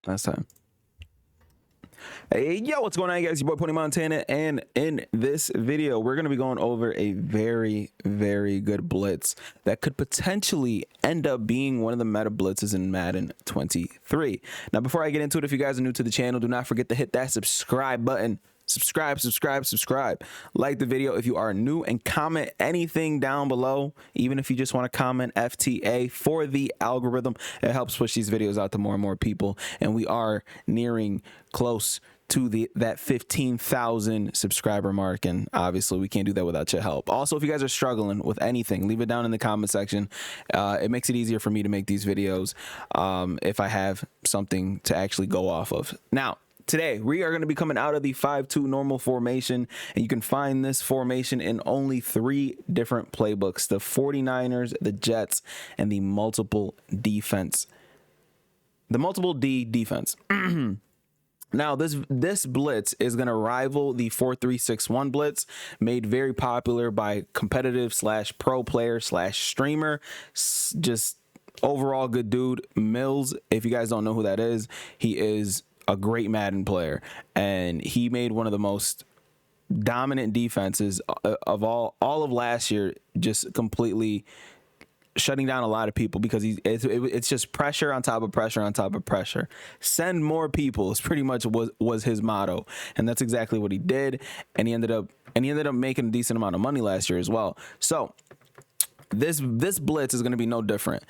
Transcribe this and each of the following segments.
last time. Hey, yo, what's going on, guys? Your boy Pony Montana, and in this video, we're going to be going over a very, very good blitz that could potentially end up being one of the meta blitzes in Madden 23. Now, before I get into it, if you guys are new to the channel, do not forget to hit that subscribe button. Subscribe. Like the video if you are new, and comment anything down below, even if you just want to comment FTA for the algorithm. It helps push these videos out to more and more people, and we are nearing close to that 15,000 subscriber mark, and obviously we can't do that without your help. Also, if you guys are struggling with anything, leave it down in the comment section. It makes it easier for me to make these videos if I have something to actually go off of. Now, today, we are going to be coming out of the 5-2 normal formation, and you can find this formation in only 3 different playbooks: the 49ers, the Jets, and the multiple defense. The multiple D defense. Now, this blitz is going to rival the 4-3-6-1 blitz, made very popular by competitive / pro player / streamer, just overall good dude, Mills. If you guys don't know who that is, he is a great Madden player, and he made one of the most dominant defenses of all of last year, just completely shutting down a lot of people, because it's just pressure on top of pressure on top of pressure. Send more people is pretty much was his motto, and that's exactly what he did. And he ended up making a decent amount of money last year as well. So this blitz is going to be no different.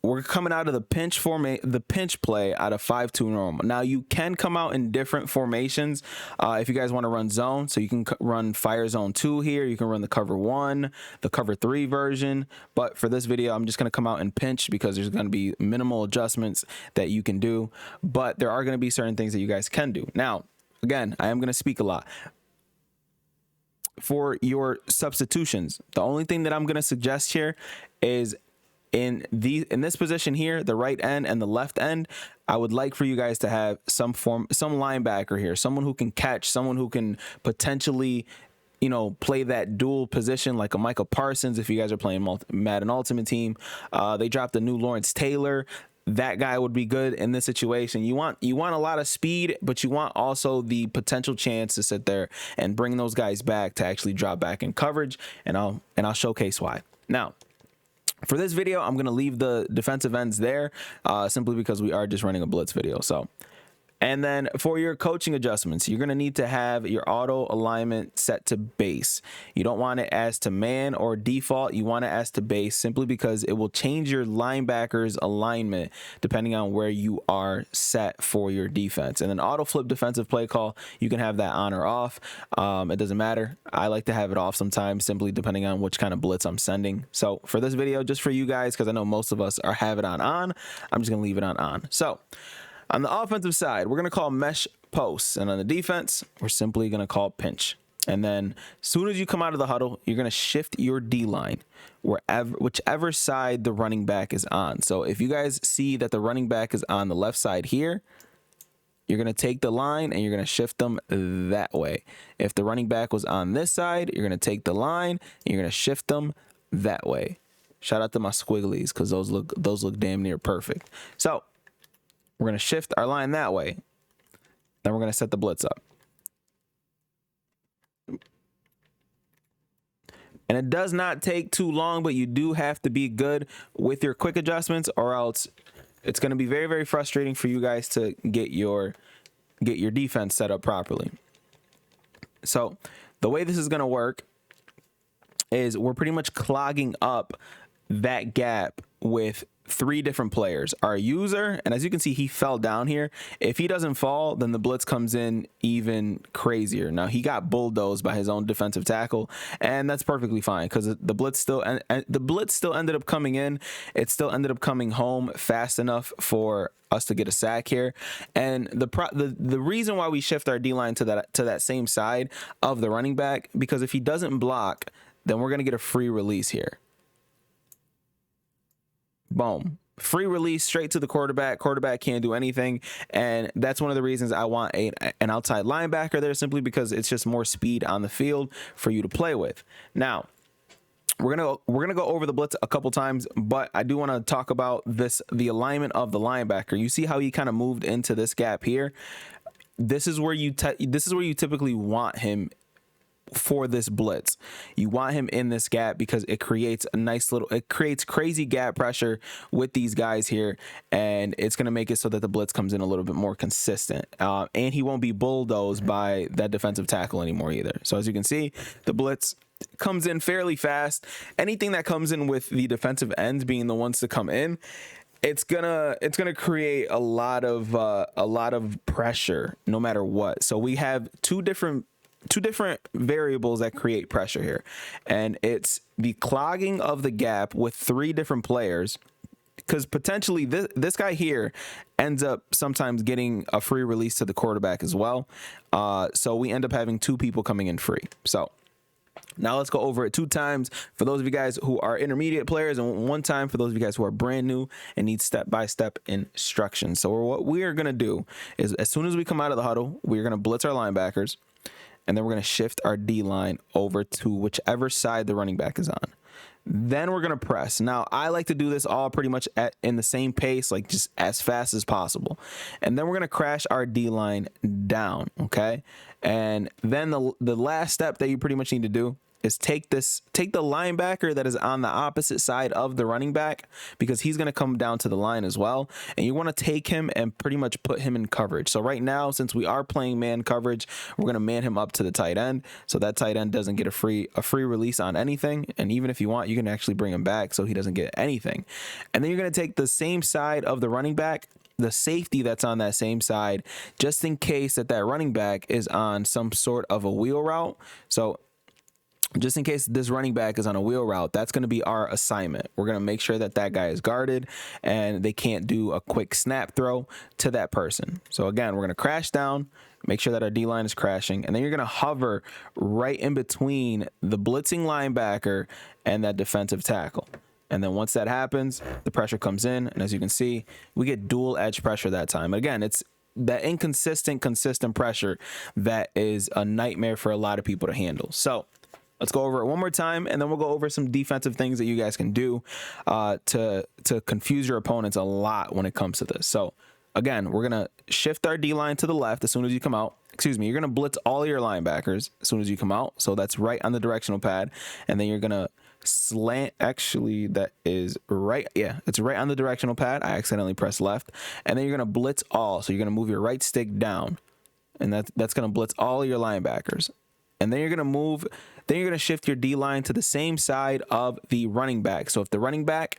We're coming out of the pinch play out of 5-2 normal. Now, you can come out in different formations if you guys want to run zone. So you can run fire zone 2 here. You can run the cover 1, the cover 3 version. But for this video, I'm just going to come out in pinch because there's going to be minimal adjustments that you can do. But there are going to be certain things that you guys can do. Now, again, I am going to speak a lot. For your substitutions, the only thing that I'm going to suggest here is in this position here, the right end and the left end, I would like for you guys to have some linebacker here, someone who can catch, someone who can potentially, you know, play that dual position like a Michael Parsons. If you guys are playing Madden Ultimate Team, they dropped a new Lawrence Taylor. That guy would be good in this situation. You want a lot of speed, but you want also the potential chance to sit there and bring those guys back to actually drop back in coverage, and I'll showcase why. Now, for this video, I'm going to leave the defensive ends there simply because we are just running a blitz video. So, and then for your coaching adjustments, you're going to need to have your auto alignment set to base. You don't want it as to man or default. You want it as to base, simply because it will change your linebacker's alignment depending on where you are set for your defense. And then auto flip defensive play call, you can have that on or off. It doesn't matter. I like to have it off sometimes, simply depending on which kind of blitz I'm sending. So for this video, just for you guys, because I know most of us have it on, I'm just going to leave it on. So on the offensive side, we're going to call mesh posts, and on the defense, we're simply going to call pinch. And then as soon as you come out of the huddle, you're going to shift your D line whichever side the running back is on. So if you guys see that the running back is on the left side here, you're going to take the line and you're going to shift them that way. If the running back was on this side, you're going to take the line and you're going to shift them that way. Shout out to my squigglies, because those look damn near perfect. So we're going to shift our line that way. Then we're going to set the blitz up. And it does not take too long, but you do have to be good with your quick adjustments, or else it's going to be very, very frustrating for you guys to get your defense set up properly. So the way this is going to work is we're pretty much clogging up that gap with 3 different players. Our user, and as you can see, he fell down here. If he doesn't fall, then the blitz comes in even crazier. Now, he got bulldozed by his own defensive tackle, and that's perfectly fine, because the blitz still ended up coming in. It still ended up coming home fast enough for us to get a sack here. And the reason why we shift our D-line to that same side of the running back, because if he doesn't block, then we're going to get a free release here. Boom. Free release straight to the quarterback. Quarterback can't do anything. And that's one of the reasons I want an outside linebacker there, simply because it's just more speed on the field for you to play with. Now, we're gonna go over the blitz a couple times, but I do want to talk about the alignment of the linebacker. You see how he kind of moved into this gap here. This is where you typically want him for this blitz. You want him in this gap because it creates crazy gap pressure with these guys here, and it's going to make it so that the blitz comes in a little bit more consistent, and he won't be bulldozed by that defensive tackle anymore either. So as you can see, the blitz comes in fairly fast. Anything that comes in with the defensive ends being the ones to come in, it's gonna create a lot of pressure no matter what. So we have two different variables that create pressure here, and it's the clogging of the gap with three different players, because potentially this guy here ends up sometimes getting a free release to the quarterback as well. So we end up having two people coming in free. So now let's go over it 2 times for those of you guys who are intermediate players, and 1 time for those of you guys who are brand new and need step-by-step instructions. So what we are going to do is, as soon as we come out of the huddle, we're going to blitz our linebackers, and then we're going to shift our D-line over to whichever side the running back is on. Then we're going to press. Now, I like to do this all pretty much in the same pace, like just as fast as possible. And then we're going to crash our D-line down, okay? And then the last step that you pretty much need to do is take the linebacker that is on the opposite side of the running back, because he's going to come down to the line as well, and you want to take him and pretty much put him in coverage. So right now, since we are playing man coverage, we're going to man him up to the tight end, so that tight end doesn't get a free release on anything. And even if you want, you can actually bring him back so he doesn't get anything. And then you're going to take the same side of the running back, the safety that's on that same side, just in case that running back is on some sort of a wheel route. So just in case this running back is on a wheel route, that's going to be our assignment. We're going to make sure that guy is guarded and they can't do a quick snap throw to that person. So again, we're going to crash down, make sure that our D-line is crashing, and then you're going to hover right in between the blitzing linebacker and that defensive tackle. And then once that happens, the pressure comes in, and as you can see, we get dual edge pressure that time. Again, it's that consistent pressure that is a nightmare for a lot of people to handle. So let's go over it one more time, and then we'll go over some defensive things that you guys can do to confuse your opponents a lot when it comes to this. So again, we're going to shift our D-line to the left as soon as you come out. Excuse me, you're going to blitz all your linebackers as soon as you come out. So that's right on the directional pad. And then you're going to slant. Actually, that is right. Yeah, it's right on the directional pad. I accidentally pressed left. And then you're going to blitz all. So you're going to move your right stick down. And that's going to blitz all your linebackers. And then you're going to shift your D-line to the same side of the running back. So if the running back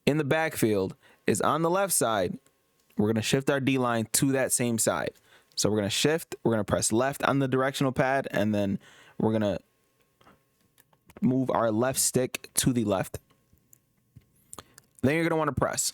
in the backfield is on the left side, we're going to shift our D-line to that same side. So we're going to shift, we're going to press left on the directional pad, and then we're going to move our left stick to the left. Then you're going to want to press.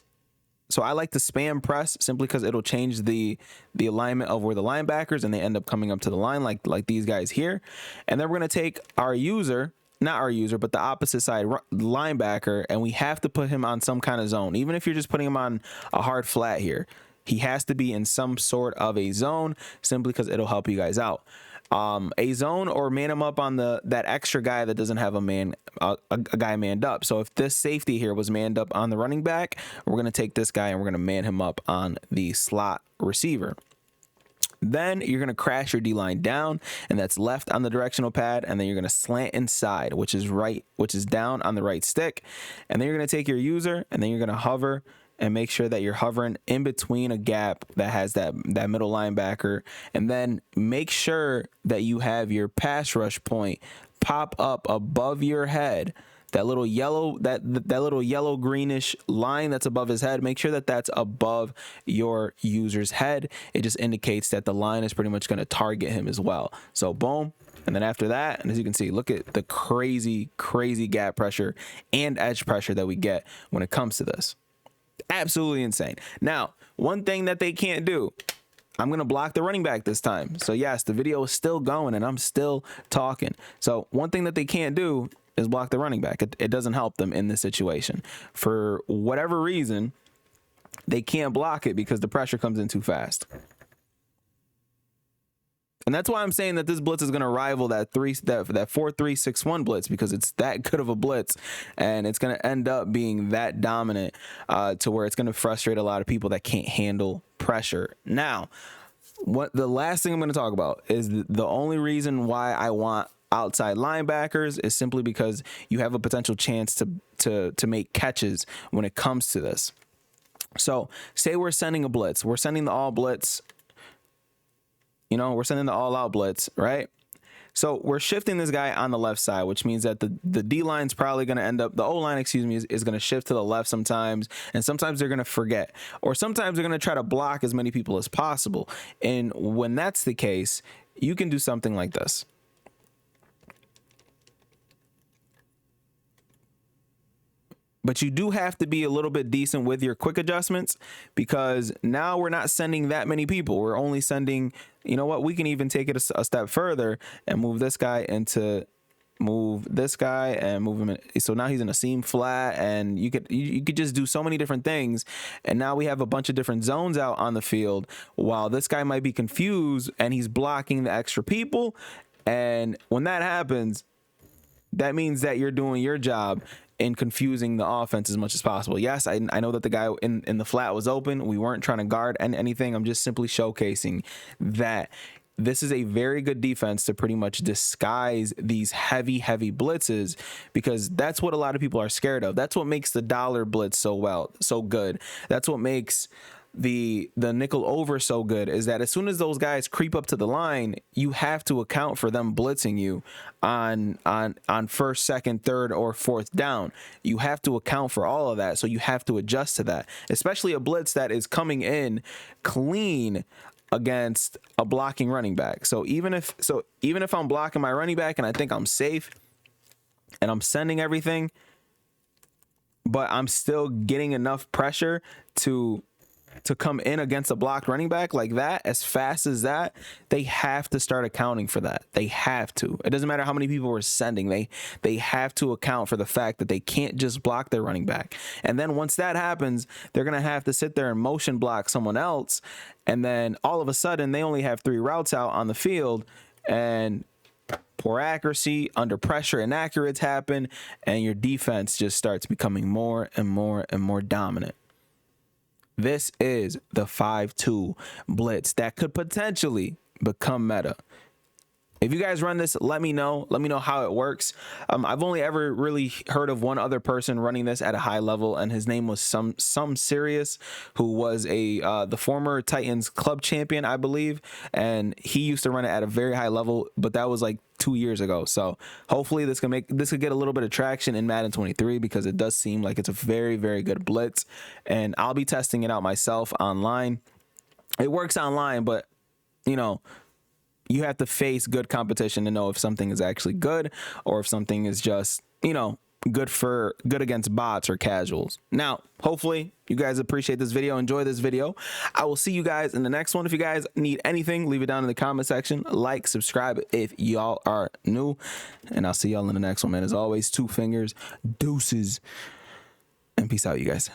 So I like to spam press simply because it'll change the alignment of where the linebackers, and they end up coming up to the line like these guys here. And then we're going to take our user, not our user, but the opposite side linebacker, and we have to put him on some kind of zone. Even if you're just putting him on a hard flat here, he has to be in some sort of a zone simply because it'll help you guys out. A zone, or man him up on that extra guy that doesn't have a guy manned up. So if this safety here was manned up on the running back, we're going to take this guy and we're going to man him up on the slot receiver. Then you're going to crash your D-line down, and that's left on the directional pad, and then you're going to slant inside, which is down on the right stick. And then you're going to take your user, and then you're going to hover and make sure that you're hovering in between a gap that has that middle linebacker. And then make sure that you have your pass rush point pop up above your head. That little yellow, that little yellow greenish line that's above his head, make sure that that's above your user's head. It just indicates that the line is pretty much going to target him as well. So boom. And then after that, and as you can see, look at the crazy gap pressure and edge pressure that we get when it comes to this. Absolutely insane. Now, one thing that they can't do, I'm going to block the running back this time. So yes, the video is still going and I'm still talking. So one thing that they can't do is block the running back. It doesn't help them in this situation. For whatever reason, they can't block it because the pressure comes in too fast. And that's why I'm saying that this blitz is going to rival that 4-3-6-1 blitz, because it's that good of a blitz, and it's going to end up being that dominant to where it's going to frustrate a lot of people that can't handle pressure. Now, what the last thing I'm going to talk about is the only reason why I want outside linebackers is simply because you have a potential chance to make catches when it comes to this. So say we're sending a blitz, we're sending the all blitz. You know, we're sending the all-out blitz, right? So we're shifting this guy on the left side, which means that the D-line's probably going to end up, the O-line, excuse me, is going to shift to the left sometimes, and sometimes they're going to forget, or sometimes they're going to try to block as many people as possible. And when that's the case, you can do something like this. But you do have to be a little bit decent with your quick adjustments, because now we're not sending that many people. We're only sending, you know what, we can even take it a step further and move this guy and move him in. So now he's in a seam flat, and you could just do so many different things. And now we have a bunch of different zones out on the field, while this guy might be confused and he's blocking the extra people. And when that happens, that means that you're doing your job in confusing the offense as much as possible. Yes, I know that the guy in the flat was open. We weren't trying to guard anything. I'm just simply showcasing that this is a very good defense to pretty much disguise these heavy blitzes, because that's what a lot of people are scared of. That's what makes the dollar blitz so good. That's what makes the nickel over so good, is that as soon as those guys creep up to the line, you have to account for them blitzing you on first, second, third, or fourth down. You have to account for all of that, so you have to adjust to that, especially a blitz that is coming in clean against a blocking running back. So even if I'm blocking my running back and I think I'm safe and I'm sending everything, but I'm still getting enough pressure to come in against a blocked running back like that, as fast as that, they have to start accounting for that. They have to. It doesn't matter how many people we're sending. They have to account for the fact that they can't just block their running back. And then once that happens, they're going to have to sit there and motion block someone else. And then all of a sudden, they only have 3 routes out on the field, and poor accuracy, under pressure, inaccurates happen, and your defense just starts becoming more and more and more dominant. This is the 5-2 blitz that could potentially become meta. If you guys run this, let me know. Let me know how it works. I've only ever really heard of one other person running this at a high level, and his name was some Serious, who was the former Titans club champion, I believe, and he used to run it at a very high level, but that was like 2 years ago. So hopefully this could get a little bit of traction in Madden 23, because it does seem like it's a very, very good blitz, and I'll be testing it out myself online. It works online, but you know, you have to face good competition to know if something is actually good, or if something is just, you know, good against bots or casuals. Now, hopefully you guys appreciate this video, enjoy this video. I will see you guys in the next one. If you guys need anything, leave it down in the comment section. Like, subscribe if y'all are new, and I'll see y'all in the next one, man. As always, 2 fingers, deuces, and peace out, you guys.